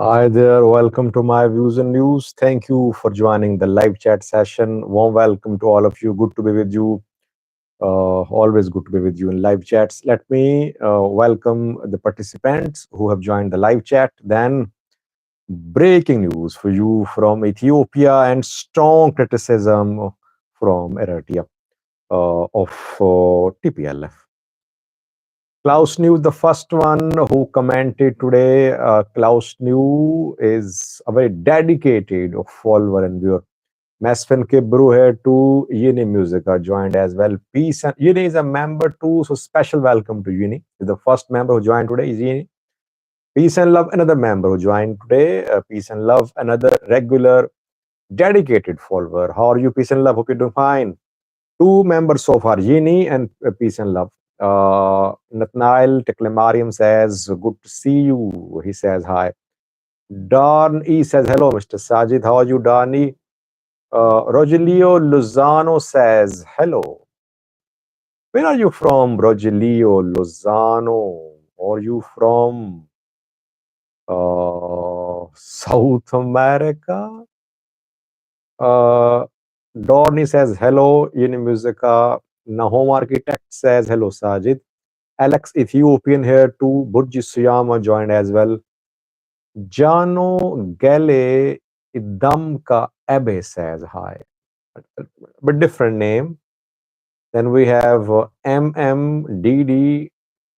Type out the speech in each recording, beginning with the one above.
Hi there, welcome to my views and news. Thank you for joining the live chat session. Warm welcome to all of you. Good to be with you. Always good to be with you in live chats. Let me welcome the participants who have joined the live chat. Then, breaking news for you from Ethiopia and strong criticism from Eritrea of TPLF. Klaus New, the first one who commented today. Klaus New is a very dedicated follower and viewer. Mesfin Kibru here to Yini Musica joined as well. Peace and Yini is a member too, so special welcome to Yini. The first member who joined today is Yini. Peace and love, another member who joined today. Peace and love, another regular dedicated follower. How are you, Peace and love? Hope you're doing fine. Two members so far, Yini and Peace and Love. Nathaniel Teklemariam says, good to see you. He says hi. Don E says, hello, Mr. Sajid. How are you, Dani? Rogelio Lozano says, hello. Where are you from, Rogelio Lozano? Are you from South America? Uh, Dorni says, hello, Musica. Nahom Architect says, hello, Sajid. Alex Ethiopian here too. Burji Suyama joined as well. Jano Gale Idamka Abe says hi. But different name. Then we have MMDD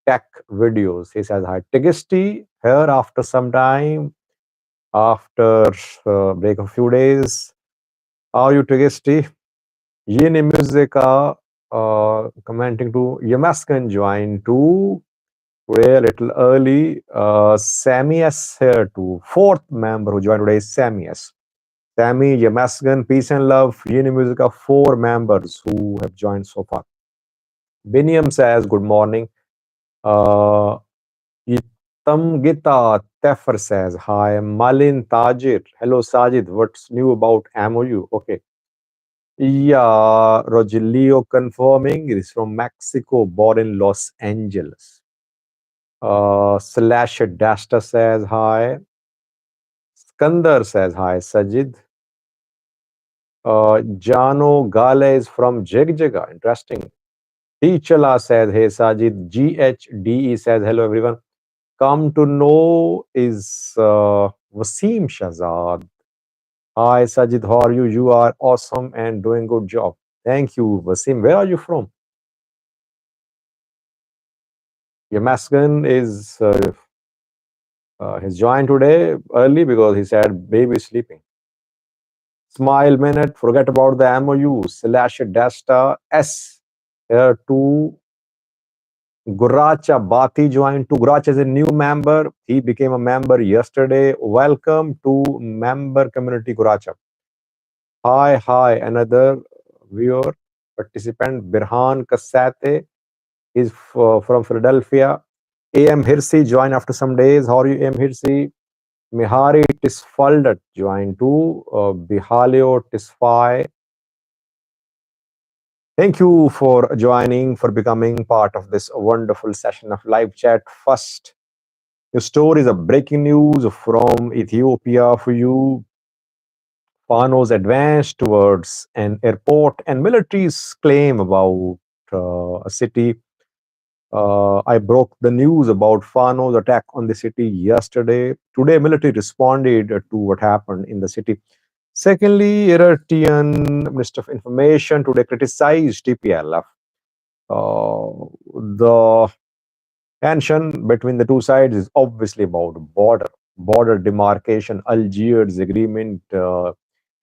Tech Videos. He says hi. Tegisti here after some time, after break of few days. How are you, Tegisti? Yeni Musica commenting to Yamaskan joined too. Today a little early. Sammy S here too. Fourth member who joined today is Sammy S. Sammy, Yamasgan, Peace and Love, Yeni Musica, four members who have joined so far. Biniam says, good morning. Itam Gita Tefer says, hi. Malin Tajir. Hello, Sajid. What's new about MOU? Okay. Yeah, Rogelio confirming. It is from Mexico, born in Los Angeles. Slash Dasta says hi. Skandar says hi. Sajid. Jano Gale is from Jigjaga. Interesting. Teechala says, hey Sajid. GHDE says, hello everyone. Come to know is Wasim Shazad. Hi Sajid, how are you? You are awesome and doing good job. Thank you, Wasim. Where are you from? Yamasgan is has joined today early because he said baby is sleeping. Smile minute, forget about the MOU, slash Dasta S here to Guracha Bati joined to Guracha is a new member. He became a member yesterday. Welcome to member community Guracha. Hi, another viewer, participant Birhan Kasate is from Philadelphia. AM Hirsi joined after some days. How are you, AM Hirsi? Mihari Tisfaldat joined too. Bihalio Tisfai. Thank you for joining, for becoming part of this wonderful session of live chat. First, your story is a breaking news from Ethiopia for you. Fano's advance towards an airport and military's claim about a city. I broke the news about Fano's attack on the city yesterday. Today, military responded to what happened in the city. Secondly, Eritrean Minister of Information today criticized TPLF. The tension between the two sides is obviously about border demarcation, Algiers agreement,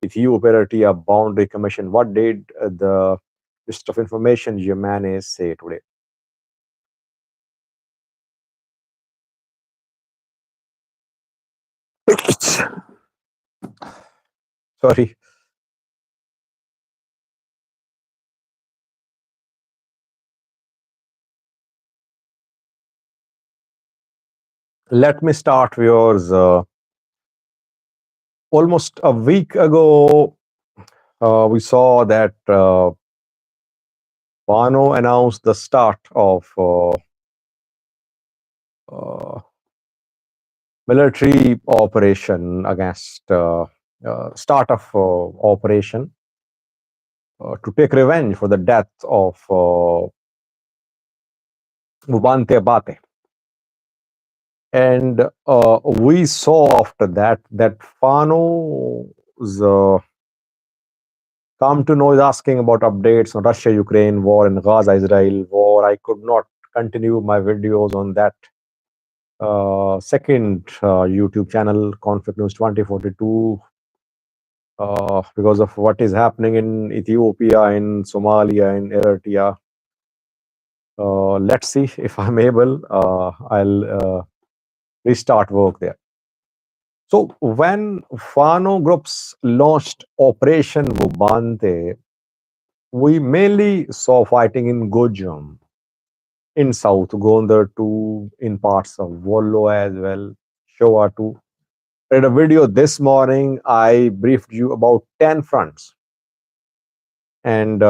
Ethiopia boundary commission. What did the Minister of Information Yemane say today? Sorry. Let me start with yours. Almost a week ago, we saw that Fano announced the start of uh, military operation against start of operation to take revenge for the death of Mubante Bate. And we saw after that that Fano's come to know is asking about updates on Russia-Ukraine war and Gaza-Israel war. I could not continue my videos on that second YouTube channel, Conflict News 2042, because of what is happening in Ethiopia, in Somalia, in Eritrea. Let's see if I'm able. I'll restart work there. So when Fano groups launched Operation Vubante, we mainly saw fighting in Gojam, in South Gondar too, in parts of Wollo as well, Showa too. In a video this morning, I briefed you about 10 fronts. And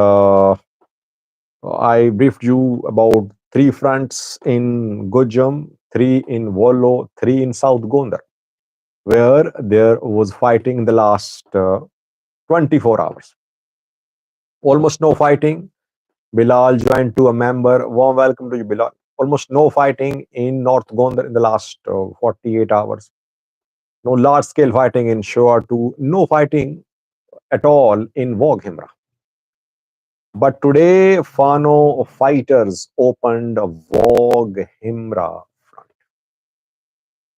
I briefed you about 3 fronts in Gojam, 3 in Wollo, 3 in South Gondar, where there was fighting in the last 24 hours. Almost no fighting. Bilal joined to a member. Warm welcome to you, Bilal. Almost no fighting in North Gondar in the last 48 hours. No large scale fighting in Shoa 2. No fighting at all in Waghimra. But today, Fano fighters opened a Waghimra front.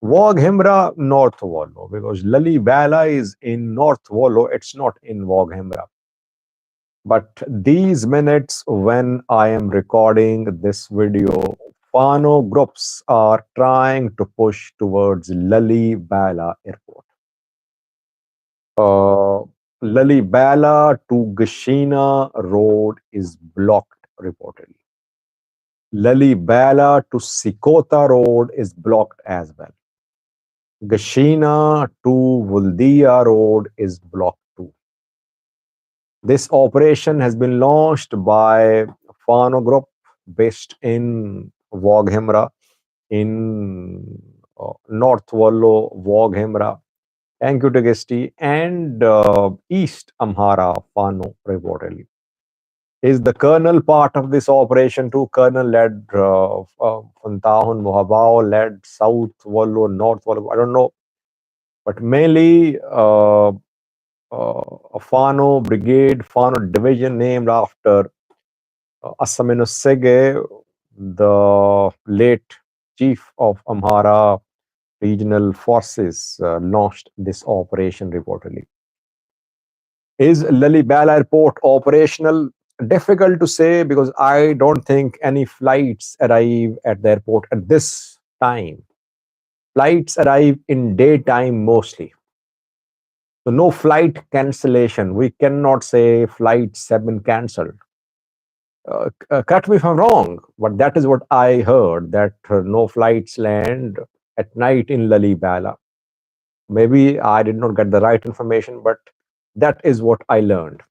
Waghimra, North Wollo, because Lalibela is in North Wollo, it's not in Waghimra. But these minutes, when I am recording this video, Fano groups are trying to push towards Lalibela airport. Lalibela to Gashina road is blocked reportedly. Lalibela to Sikota road is blocked as well. Gashina to Wuldia road is blocked too. This operation has been launched by Fano group based in Waghimra, in North Wollo, Waghimra. Thank you, Tegesti, and East Amhara, Fano, reportedly. Is the Colonel part of this operation too? Colonel led Fantahun Mohabao, led South Wollo, North Wollo, I don't know. But mainly a Fano brigade, Fano division named after Asamino Sege, the late chief of Amhara regional forces, launched this operation reportedly. Is Lalibela airport operational? Difficult to say because I don't think any flights arrive at the airport at this time. Flights arrive in daytime mostly. So no flight cancellation. We cannot say flights have been cancelled. Correct me if I'm wrong, but that is what I heard, that no flights land at night in Lalibela. Maybe I did not get the right information, but that is what I learned.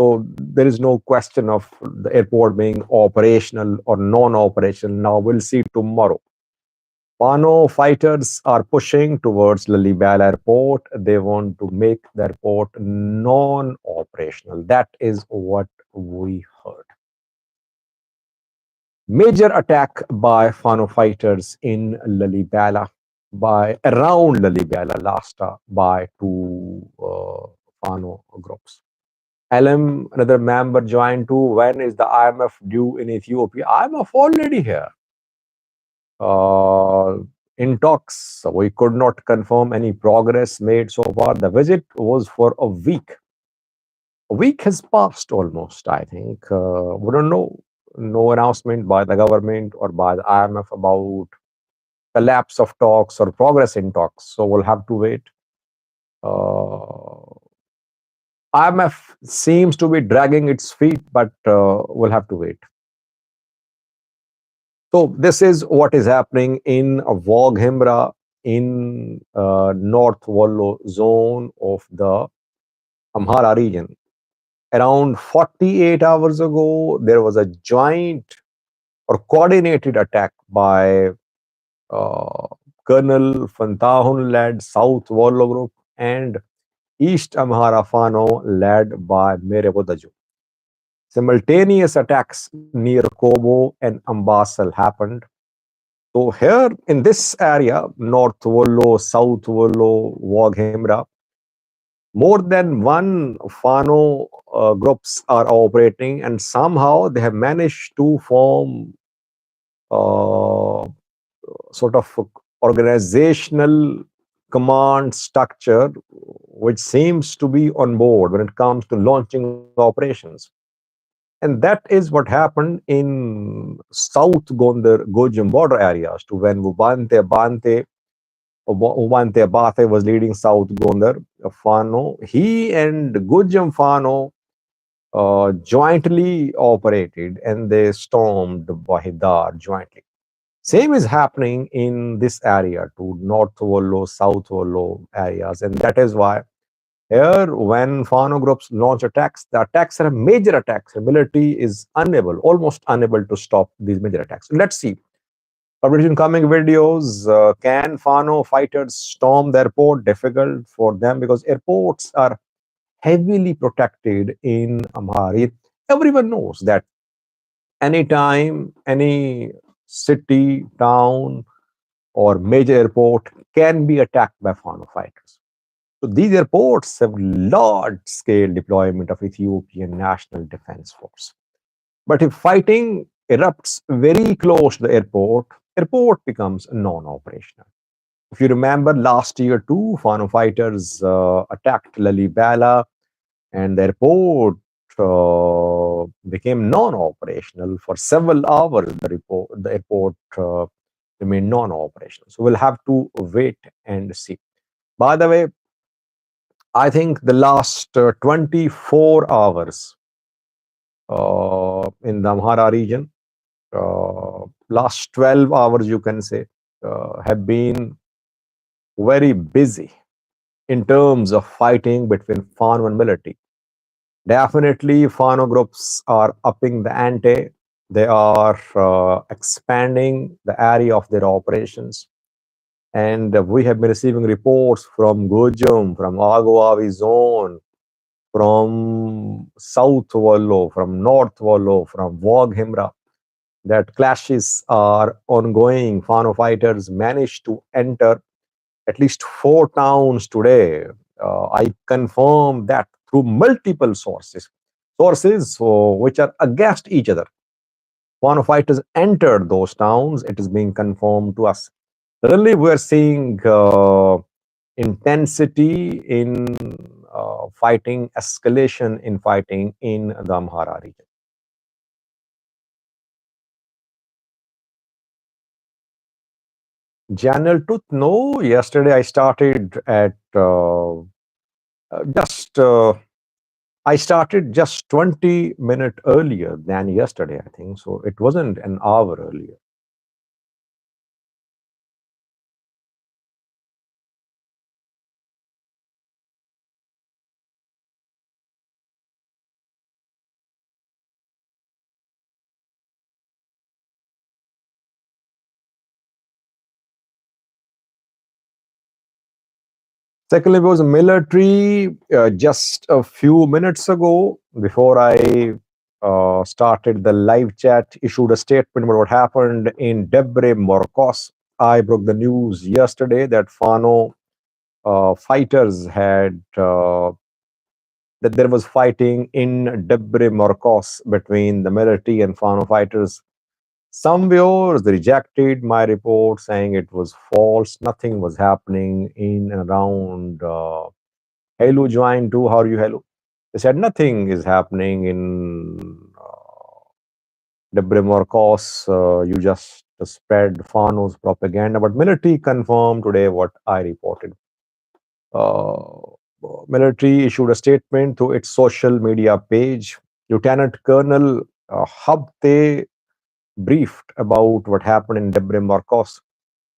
So there is no question of the airport being operational or non-operational. Now we'll see tomorrow. Fano fighters are pushing towards Lalibela airport. They want to make the airport non-operational. That is what we heard. Major attack by Fano fighters in Lalibela, by around Lalibela last by 2 Fano groups. LM, another member joined too. When is the IMF due in Ethiopia? IMF already here. In talks, we could not confirm any progress made so far. The visit was for a week. A week has passed almost, I think. We don't know. No announcement by the government or by the IMF about the lapse of talks or progress in talks. So we'll have to wait. IMF seems to be dragging its feet, but we'll have to wait. So this is what is happening in Waghimra in North Wollo zone of the Amhara region. Around 48 hours ago, there was a joint or coordinated attack by Colonel Fantahun led South Wallo Group, and East Amhara Fano led by Mere Bodaju. Simultaneous attacks near Kobo and Ambasal happened. So here in this area, North Wollo, South Wollo, Waghemra, more than one Fano groups are operating, and somehow they have managed to form uh, sort of organizational command structure which seems to be on board when it comes to launching operations. And that is what happened in South Gondar, Gojam border areas to when Ubante Abate was leading South Gondar, Fano. He and Gujam Fano jointly operated and they stormed Wahidar jointly. Same is happening in this area to North Wollo, South Wollo areas, and that is why here when Fano groups launch attacks, the attacks are major attacks. The military is unable, almost unable to stop these major attacks. Let's see. Published in coming videos, can Fano fighters storm the airport? Difficult for them because airports are heavily protected in Amhara. Everyone knows that anytime any city, town, or major airport can be attacked by Fano fighters. So these airports have large-scale deployment of Ethiopian National Defense Force. But if fighting erupts very close to the airport becomes non-operational. If you remember last year too, Fano fighters attacked Lalibela and the airport became non-operational for several hours. The airport remained non-operational. So we'll have to wait and see. By the way, I think the last 24 hours in the Amhara region, last 12 hours, you can say, have been very busy in terms of fighting between Fano and military. Definitely, Fano groups are upping the ante. They are expanding the area of their operations. And we have been receiving reports from Gujum, from Agawavi zone, from South Wallo, from North Wallo, from Waghimra, that clashes are ongoing. Fano fighters managed to enter at least 4 towns today. I confirm that through multiple sources which are against each other. Fano fighters entered those towns. It is being confirmed to us. Suddenly, we are seeing intensity in fighting, escalation in fighting in the Amhara region. Channel Tooth, no. Yesterday I started at just I started just 20 minutes earlier than yesterday, I think. So it wasn't an hour earlier. Secondly, was military just a few minutes ago before I started the live chat, issued a statement about what happened in Debre Markos. I broke the news yesterday that Fano fighters had that there was fighting in Debre Markos between the military and Fano fighters. Some viewers rejected my report, saying it was false. Nothing was happening in and around. Hello, join too. How are you? Hello. They said nothing is happening in Debre Markos. You just spread Fano's propaganda. But military confirmed today what I reported. Uh, Military issued a statement through its social media page. Lieutenant Colonel Habte briefed about what happened in Debre Markos.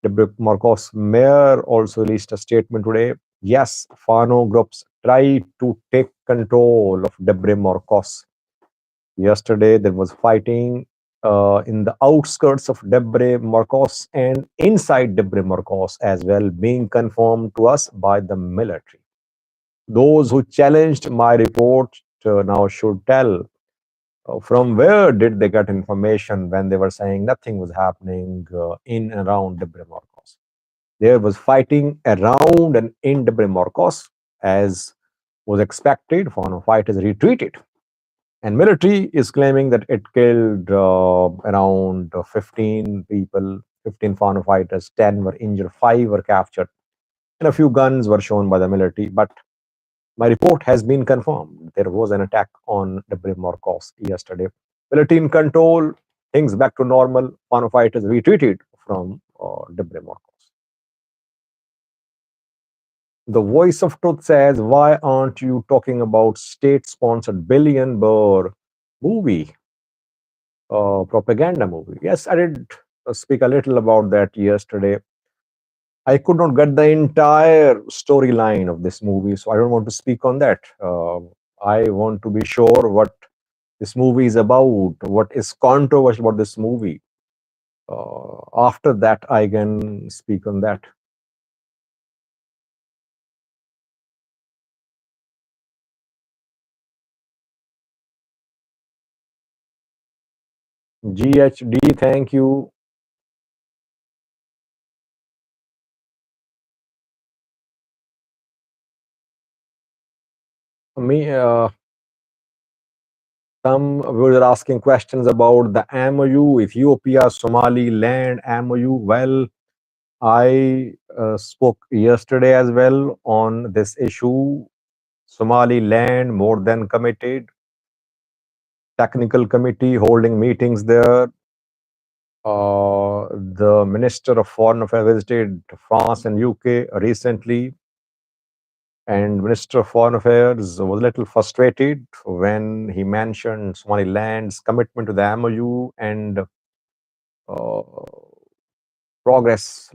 Debre Markos mayor also released a statement today. Yes, Fano groups tried to take control of Debre Markos. Yesterday there was fighting. in the outskirts of Debre Markos and inside Debre Markos as well, being confirmed to us by the military. Those who challenged my report now should tell from where did they get information when they were saying nothing was happening in and around Debre Markos. There was fighting around and in Debre Markos as was expected. Fano fighters retreated, and military is claiming that it killed around 15 people, 15 Fano fighters, 10 were injured, 5 were captured, and a few guns were shown by the military. But my report has been confirmed. There was an attack on Debre Markos yesterday. Military in control, things back to normal. Fano fighters retreated from Debre Markos. The voice of truth says, why aren't you talking about state-sponsored billion burr movie, propaganda movie? Yes, I did speak a little about that yesterday. I could not get the entire storyline of this movie, so I don't want to speak on that. I want to be sure what this movie is about, what is controversial about this movie. After that, I can speak on that. GHD, thank you. Me, some were asking questions about the MOU, Ethiopia, Somaliland MOU. Well, I spoke yesterday as well on this issue. Somaliland more than committed. Technical committee holding meetings there. The Minister of Foreign Affairs visited France and UK recently, and Minister of Foreign Affairs was a little frustrated when he mentioned Somaliland's commitment to the MOU and uh,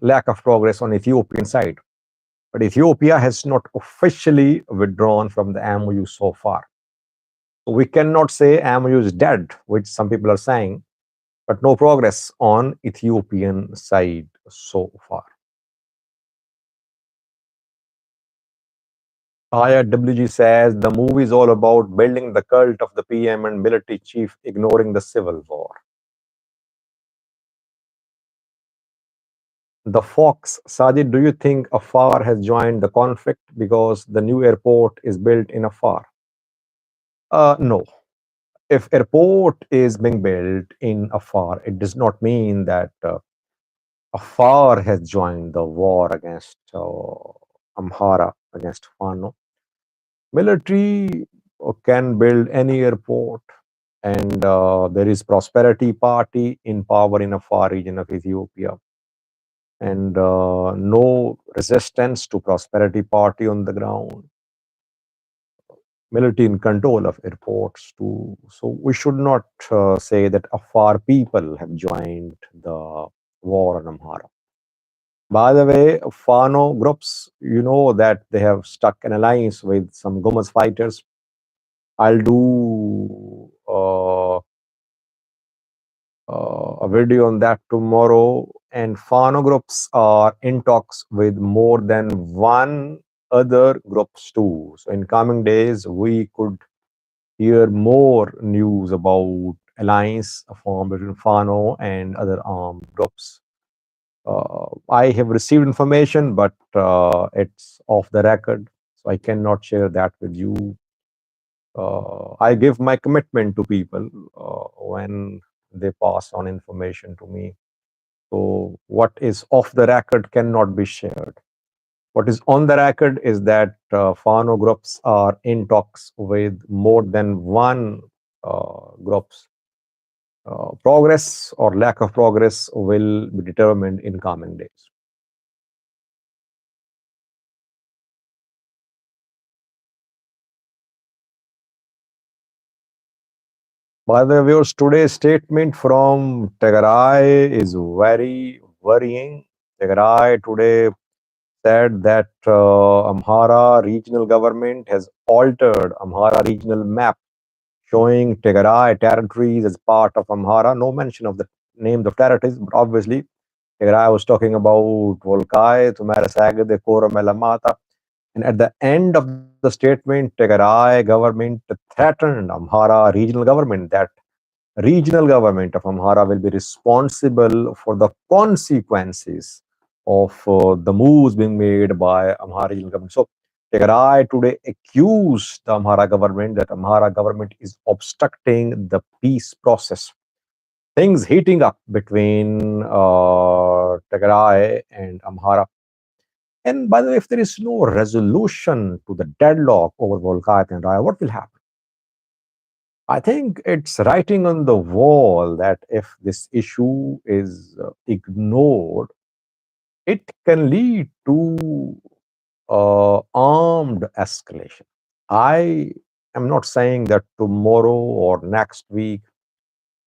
lack of progress on Ethiopian side. But Ethiopia has not officially withdrawn from the MOU so far. So we cannot say MOU is dead, which some people are saying, but no progress on Ethiopian side so far. IRWG says the movie is all about building the cult of the PM and military chief ignoring the civil war. The Fox, Sajid, do you think Afar has joined the conflict because the new airport is built in Afar? No. If airport is being built in Afar, it does not mean that Afar has joined the war against Amhara, against Fano. Military can build any airport, and there is Prosperity Party in power in Afar region of Ethiopia, and no resistance to Prosperity Party on the ground. Military in control of airports too. So we should not say that Afar people have joined the war on Amhara. By the way, Fano groups, you know that they have stuck an alliance with some Gomas fighters. I'll do a video on that tomorrow. And Fano groups are in talks with more than one other groups too. So in coming days, we could hear more news about alliance formed between Fano and other armed groups. I have received information, but it's off the record, so I cannot share that with you. I give my commitment to people when they pass on information to me. So what is off the record cannot be shared. What is on the record is that Fano groups are in talks with more than one groups. Progress or lack of progress will be determined in coming days. By the way, viewers, today's statement from Tigray is very worrying. Tigray today said that Amhara regional government has altered Amhara regional map, showing Tigray territories as part of Amhara. No mention of the names of territories, but obviously Tigray was talking about Volkai, Tumarasag, the Kora Melamata. And at the end of the statement, Tigray government threatened Amhara regional government that regional government of Amhara will be responsible for the consequences of the moves being made by Amhara regional government. So Tigray today accused the Amhara government that Amhara government is obstructing the peace process. Things heating up between Tigray and Amhara. And by the way, if there is no resolution to the deadlock over Volkite and Raya, what will happen? I think it's writing on the wall that if this issue is ignored, it can lead to armed escalation. I am not saying that tomorrow or next week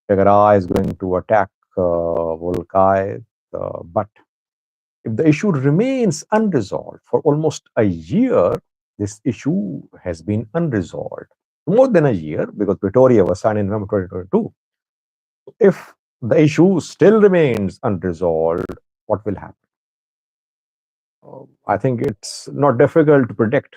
Tigray is going to attack Volkai, but if the issue remains unresolved for almost a year, this issue has been unresolved. More than a year, because Pretoria was signed in November 2022. If the issue still remains unresolved, what will happen? I think it's not difficult to predict.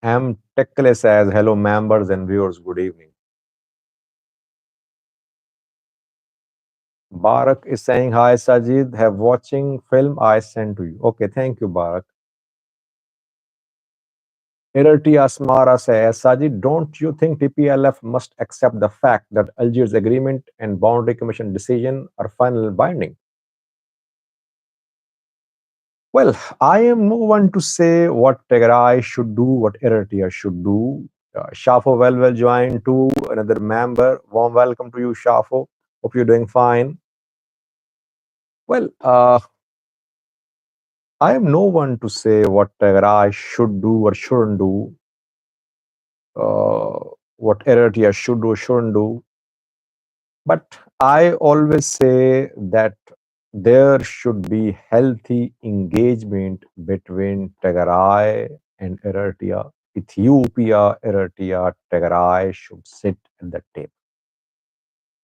M. Tekle says, hello, members and viewers, good evening. Barak is saying, hi, Sajid, have watching film I sent to you. Okay, thank you, Barak. Eritrea-Somalia says, Sajid, don't you think TPLF must accept the fact that Algiers agreement and boundary commission decision are final binding? Well, I am no one to say what Tigray should do, what Eritrea should do. Shafo well joined to another member. Warm welcome to you, Shafo. Hope you're doing fine. Well, I am no one to say what Tigray should do or shouldn't do, what Eritrea should do or shouldn't do. But I always say that there should be healthy engagement between Tigray and Eritrea. Ethiopia, Eritrea, Tigray should sit at the table.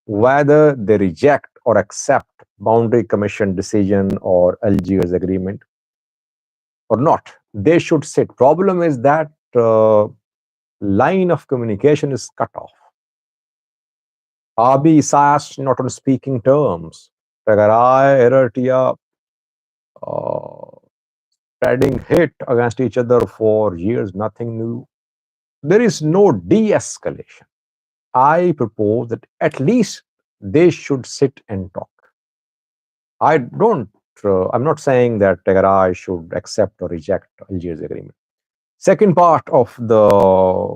Whether they reject or accept boundary commission decision or Algiers agreement or not, they should sit. Problem is that line of communication is cut off. Abiy Isaias not on speaking terms. Tigray, Eritrea, spreading hate against each other for years, nothing new. There is no de-escalation. I propose that at least they should sit and talk. I'm not saying that Tigray should accept or reject Algiers agreement. Second part of the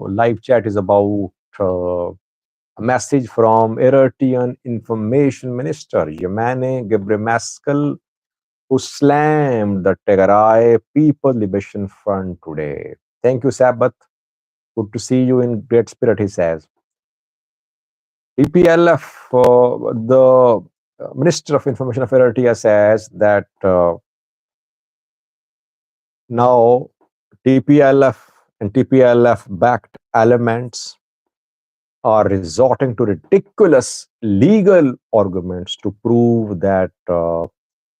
live chat is about a message from Eritrean Information Minister Yemane Gebremeskel, who slammed the Tigray People Liberation Front today. Thank you, Sabbath. Good to see you in great spirit, he says. TPLF, the Minister of Information of Eritrea says that now TPLF and TPLF-backed elements are resorting to ridiculous legal arguments to prove that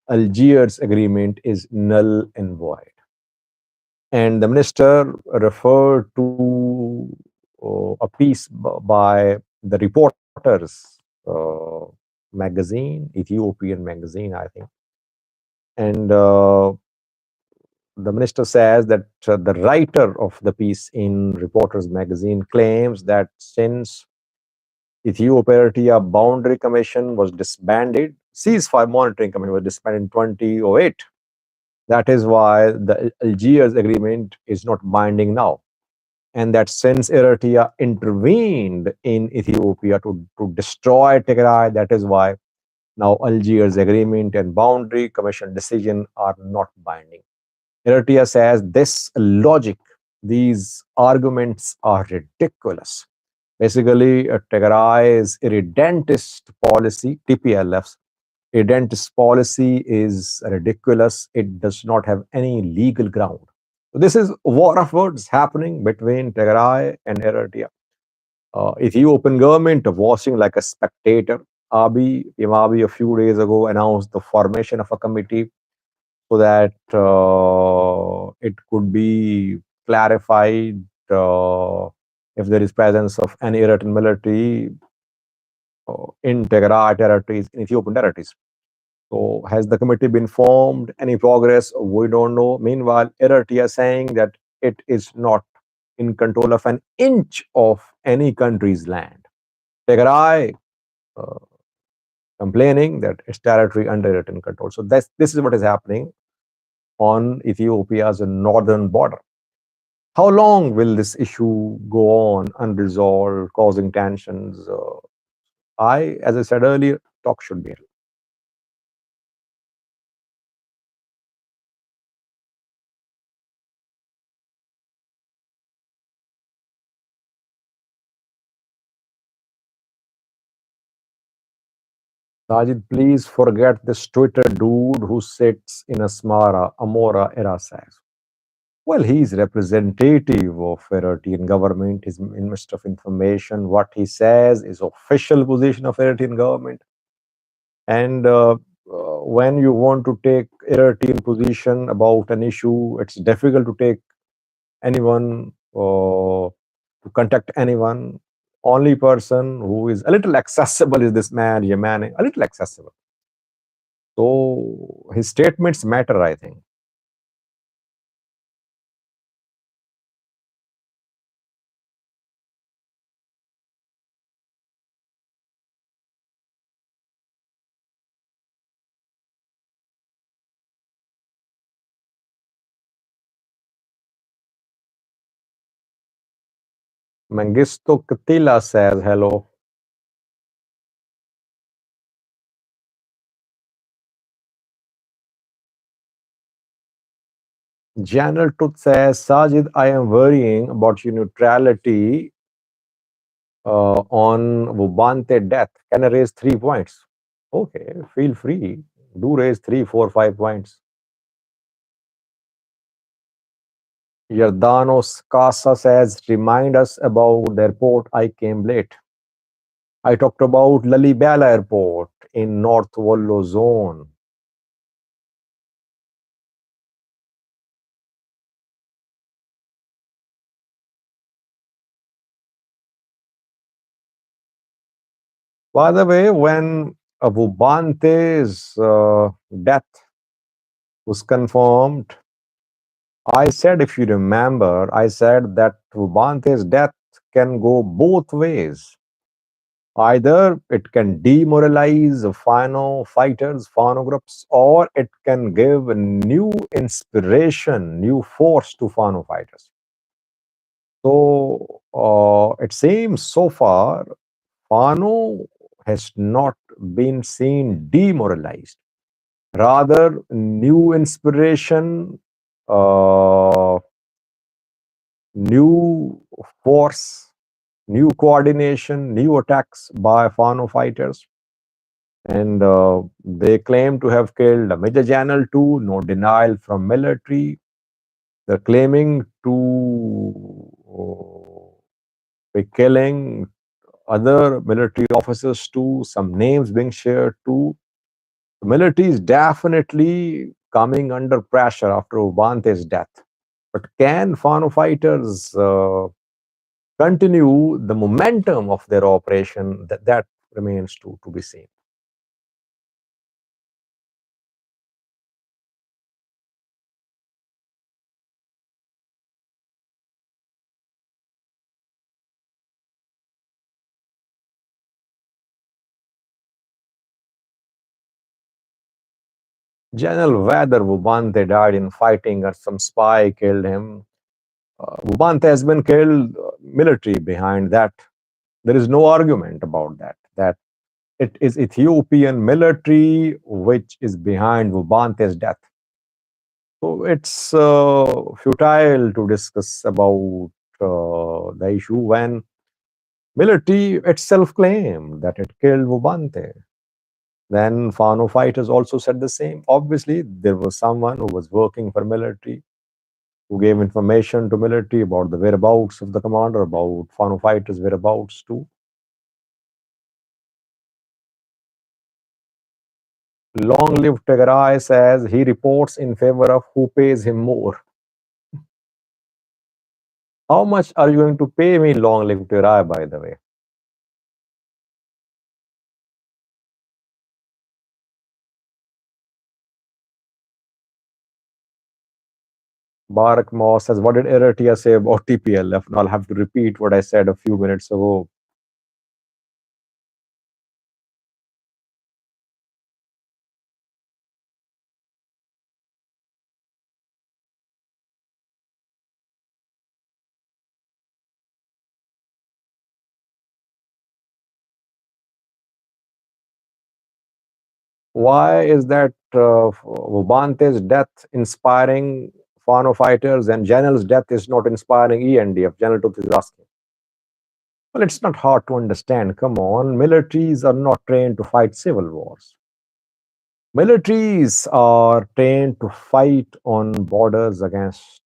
Algiers agreement is null and void. And the minister referred to a piece by the Reporters magazine, Ethiopian magazine, I think. And the minister says that the writer of the piece in Reporters magazine claims that since Ethiopia Boundary Commission was disbanded, Ceasefire Monitoring Commission was disbanded in 2008. That is why the Algiers agreement is not binding now. And that since Eritrea intervened in Ethiopia to destroy Tigray, that is why now Algiers agreement and boundary commission decision are not binding. Eritrea says this logic, these arguments are ridiculous. Basically, Tigray's irredentist policy, TPLF's, Ident's policy is ridiculous. It does not have any legal ground. So this is war of words happening between Tigray and Eritrea. Ethiopian government watching like a spectator. Abiy a few days ago announced the formation of a committee so that it could be clarified if there is presence of any Eritrean military in Tigray territories, in Ethiopian territories. So has the committee been formed? Any progress? We don't know. Meanwhile, Eritrea saying that it is not in control of an inch of any country's land. Tigray uh, complaining that its territory under Eritrean control. So this is what is happening on Ethiopia's northern border. How long will this issue go on unresolved, causing tensions? As I said earlier, talk should be held. Sajid, please forget this Twitter dude who sits in Asmara, Amora era says. Well, he's representative of Eritrean government. He's Minister of Information. What he says is official position of Eritrean government. And when you want to take Eritrean position about an issue, it's difficult to take anyone to contact anyone. Only person who is a little accessible is this man, Yemeni, a little accessible. So his statements matter, I think. Mengistu Katila says hello. Janel Tooth says, Sajid, I am worrying about your neutrality on Vubante death. Can I raise 3 points? Okay, feel free. Do raise 3, 4, 5 points. Yardanos Casa says, remind us about the airport. I came late. I talked about Lalibela Airport in North Wollo zone. By the way, when Vubante's death was confirmed, I said, if you remember, I said that Vubante's death can go both ways. Either it can demoralize Fano fighters, Fano groups, or it can give a new inspiration, new force to Fano fighters. So it seems so far Fano has not been seen demoralized. Rather, new inspiration, new force, new coordination, new attacks by Fano fighters. And they claim to have killed a Major General too, no denial from military. They're claiming to be killing other military officers too, some names being shared too. The military is definitely coming under pressure after Ubante's death. But can Fano fighters continue the momentum of their operation? That remains to be seen. General whether Bubante died in fighting or some spy killed him, Bubante has been killed, military behind that. There is no argument about that. That it is Ethiopian military which is behind Bubante's death. So it's futile to discuss about the issue when military itself claimed that it killed Bubante. Then Fano fighters also said the same. Obviously, there was someone who was working for military, who gave information to military about the whereabouts of the commander, about Fano fighters' whereabouts too. Long live Tigray says he reports in favor of who pays him more. How much are you going to pay me, long live Tigray, by the way? Barak Moss says, what did Eritrea say about TPLF? And I'll have to repeat what I said a few minutes ago. Why is that Vubante's death inspiring Fano fighters and Janel's death is not inspiring ENDF? Janel Tooth is asking. Well, it's not hard to understand. Come on, militaries are not trained to fight civil wars. Militaries are trained to fight on borders against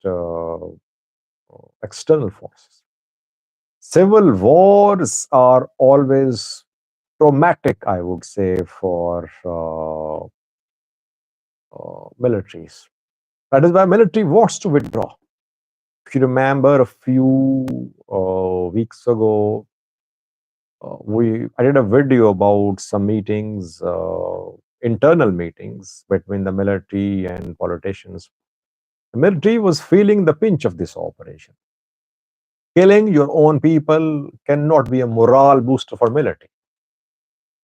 external forces. Civil wars are always traumatic, I would say, for militaries. That is why military wants to withdraw. If you remember, a few weeks ago, I did a video about some meetings, internal meetings between the military and politicians. The military was feeling the pinch of this operation. Killing your own people cannot be a morale booster for military.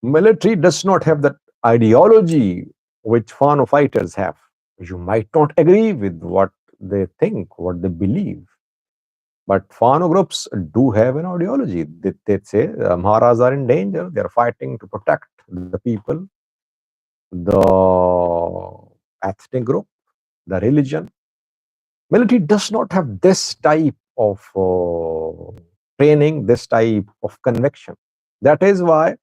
Military does not have that ideology which Fano fighters have. You might not agree with what they think, what they believe. But Fano groups do have an ideology. They say Amharas are in danger. They are fighting to protect the people, the ethnic group, the religion. Military does not have this type of training, this type of conviction. That is why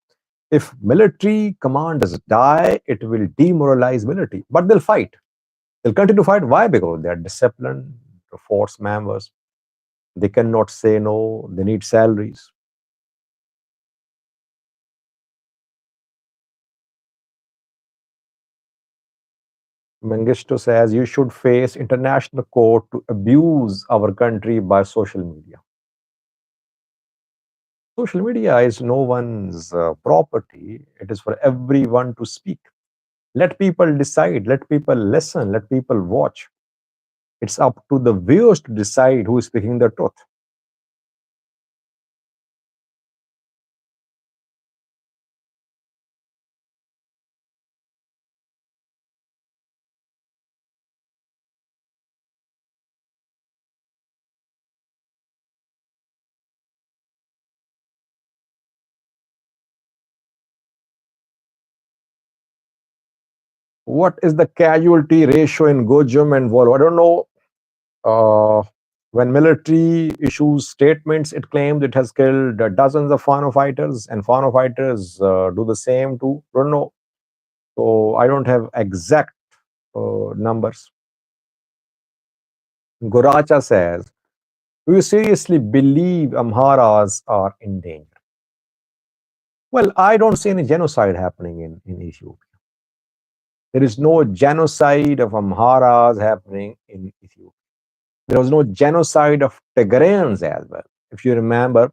if military commanders die, it will demoralize military. But they'll fight. They'll continue to fight. Why? Because they are disciplined force members. They cannot say no. They need salaries. Mengistu says you should face international court to abuse our country by social media. Social media is no one's property. It is for everyone to speak. Let people decide. Let people listen. Let people watch. It's up to the viewers to decide who is speaking the truth. What is the casualty ratio in Gojum and Volvo? I don't know. When military issues statements, it claims it has killed dozens of Fano fighters, and Fano fighters do the same too. Don't know. So I don't have exact numbers. Goracha says, do you seriously believe Amharas are in danger? Well, I don't see any genocide happening in Ethiopia. There is no genocide of Amharas happening in Ethiopia. There was no genocide of Tigrayans as well. If you remember,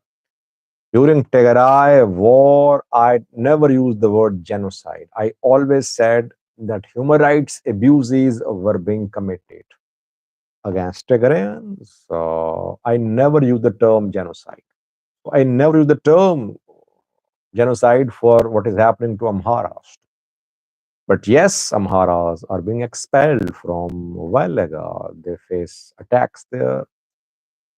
during Tigray war, I never used the word genocide. I always said that human rights abuses were being committed against Tigrayans. I never used the term genocide. I never used the term genocide for what is happening to Amharas. But yes, Amharas are being expelled from Wailaga. They face attacks there.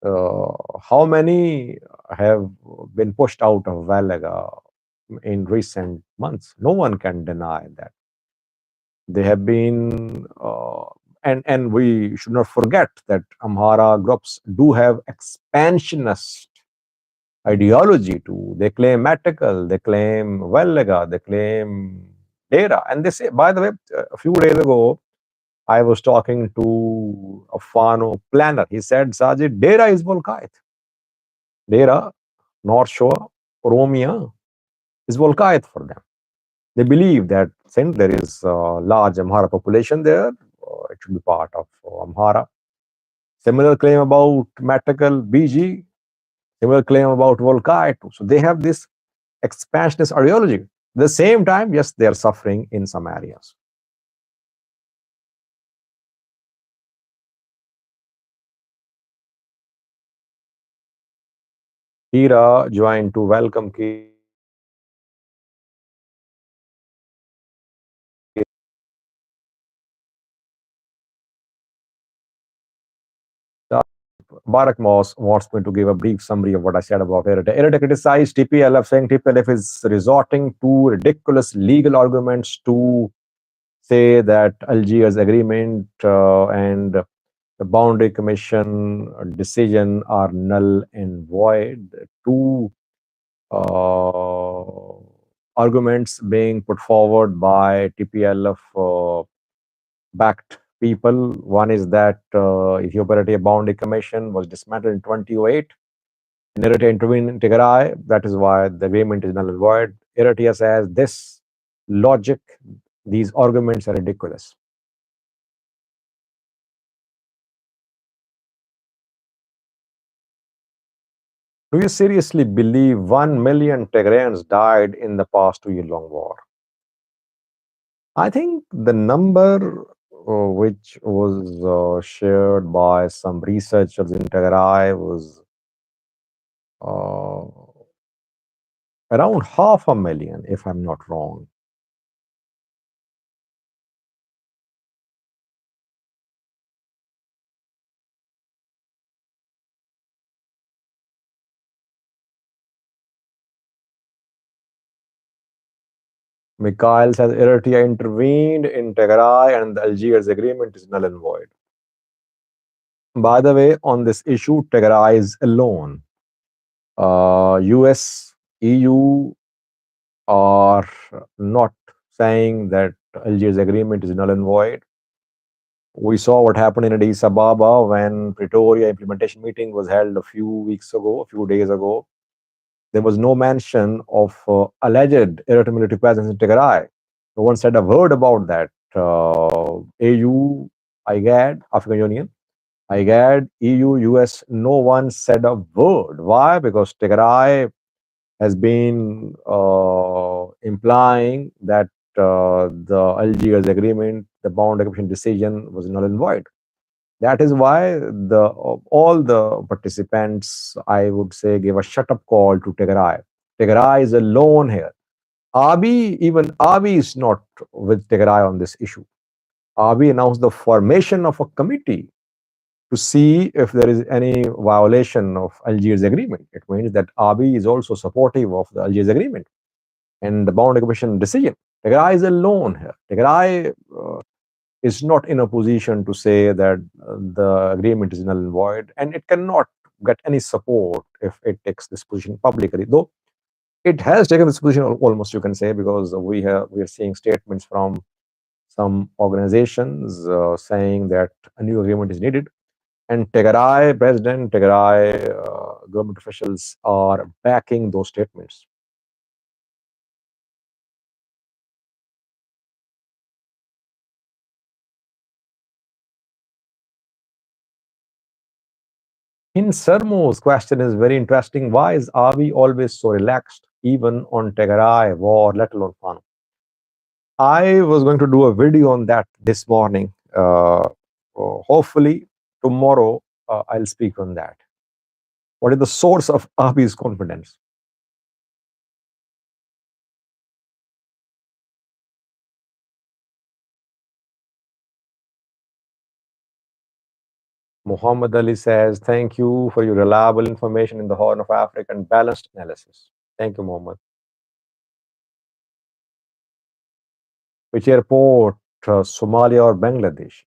How many have been pushed out of Wailaga in recent months? No one can deny that. They have been, and we should not forget that Amhara groups do have expansionist ideology too. They claim Matakal, they claim Wailaga, they claim Dera. And they say, by the way, a few days ago, I was talking to a Fano planner. He said, Sajid, Dera is Volkite. Dera, North Shore, Oromia is Volkite for them. They believe that since there is a large Amhara population there, it should be part of Amhara. Similar claim about Matagal, BG, similar claim about Volkite. So they have this expansionist ideology. At the same time, yes, they are suffering in some areas. Kira joined to welcome Kira. Barack Moss wants me to give a brief summary of what I said about Eritrea. Eritrea criticized TPLF, saying TPLF is resorting to ridiculous legal arguments to say that Algiers agreement and the boundary commission decision are null and void. Two arguments being put forward by TPLF backed people. One is that Ethiopia Boundary Commission was dismantled in 2008. Eritrea intervened in Tigray. That is why the agreement is null and void. Eritrea says this logic, these arguments are ridiculous. Do you seriously believe 1 million Tigrayans died in the past 2 year long war? I think the number which was shared by some researchers in Tigray was uh, around 500,000, if I'm not wrong. Mikhail says Eritrea intervened in Tigray and the Algiers agreement is null and void. By the way, on this issue, Tigray is alone. US, EU are not saying that Algiers agreement is null and void. We saw what happened in Addis Ababa when Pretoria implementation meeting was held a few weeks ago, a few days ago. There was no mention of alleged Eritrean military presence in Tigray. No one said a word about that. AU, IGAD, African Union, IGAD, EU, US, no one said a word. Why? Because Tigray has been implying that the Algiers agreement, the boundary commission decision was null and void. That is why the all the participants, I would say, gave a shut up call to Tigray. Tigray is alone here. Even Abiy is not with Tigray on this issue. Abiy announced the formation of a committee to see if there is any violation of Algiers agreement. It means that Abiy is also supportive of the Algiers agreement and the boundary commission decision. Tigray is alone here. Tigray is not in a position to say that the agreement is null and void, and it cannot get any support if it takes this position publicly. Though it has taken this position almost, you can say, because we are seeing statements from some organizations saying that a new agreement is needed, and Tigray president, Tigray government officials are backing those statements. In Sarmo's question is very interesting. Why is Abiy always so relaxed, even on Tigray war, let alone Fano? I was going to do a video on that this morning. Hopefully, tomorrow I'll speak on that. What is the source of Abiy's confidence? Muhammad Ali says, thank you for your reliable information in the Horn of Africa and balanced analysis. Thank you, Muhammad. Which airport, Somalia or Bangladesh?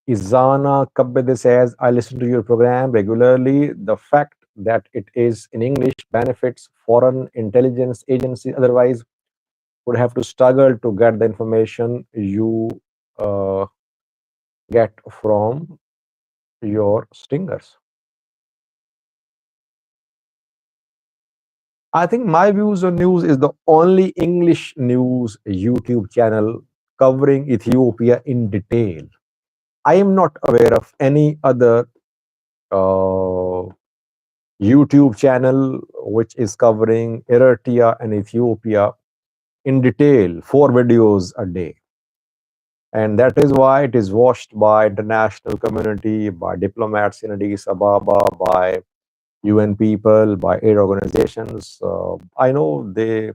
Izana Kabbede says, I listen to your program regularly. The fact that it is in English benefits foreign intelligence agencies. Otherwise, would have to struggle to get the information you uh, get from your stingers. I think My Views on News is the only English news YouTube channel covering Ethiopia in detail. I am not aware of any other uh, YouTube channel which is covering Eritrea and Ethiopia in detail, 4 videos a day. And that is why it is watched by international community, by diplomats in Addis Ababa, by UN people, by aid organizations. I know they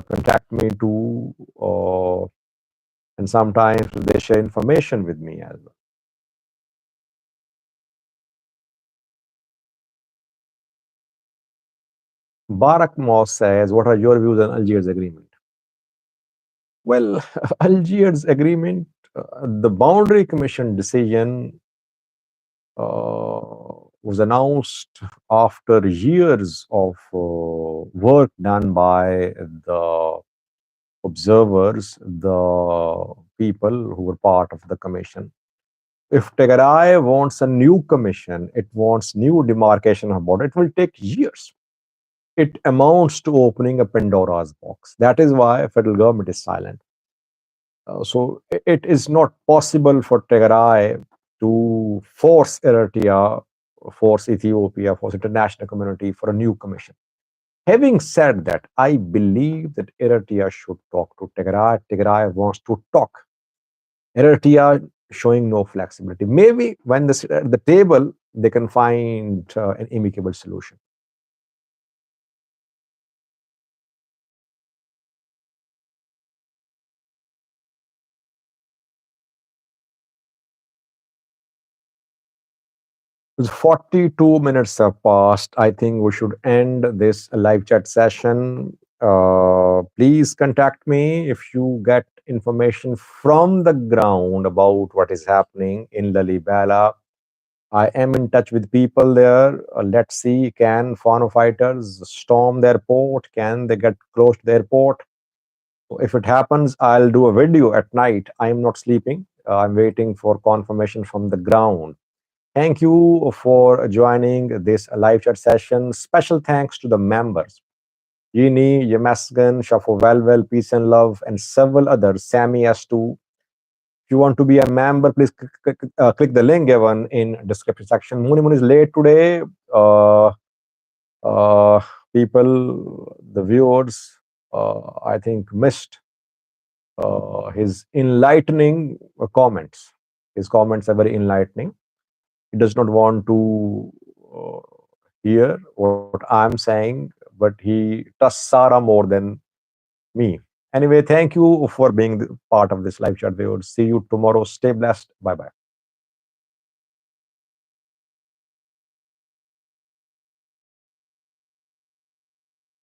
contact me too, and sometimes they share information with me as well. Barak Moss says, "What are your views on Algiers agreement?" Well, Algiers agreement, the Boundary Commission decision was announced after years of work done by the observers, the people who were part of the commission. If Tigray wants a new commission, it wants new demarcation of border, it will take years. It amounts to opening a Pandora's box. That is why federal government is silent. It is not possible for Tigray to force Eritrea, force Ethiopia, force international community for a new commission. Having said that, I believe that Eritrea should talk to Tigray. Tigray wants to talk. Eritrea showing no flexibility. Maybe when at the table, they can find an amicable solution. It's 42 minutes have passed. I think we should end this live chat session. Please contact me if you get information from the ground about what is happening in Lalibela. I am in touch with people there. Let's see, can Fano fighters storm the airport? Can they get close to the airport? If it happens, I'll do a video at night. I am not sleeping. I'm waiting for confirmation from the ground. Thank you for joining this live chat session. Special thanks to the members. Yini, Yemasgan, Shafo Velvel, Peace and Love, and several others, Sammy S2. If you want to be a member, please click the link given in description section. Munimun is late today. Uh, uh, People, the viewers, I think missed his enlightening comments. His comments are very enlightening. He does not want to hear what I'm saying, but he trusts Sarah more than me. Anyway, thank you for being part of this live chat, viewers. See you tomorrow. Stay blessed. Bye bye.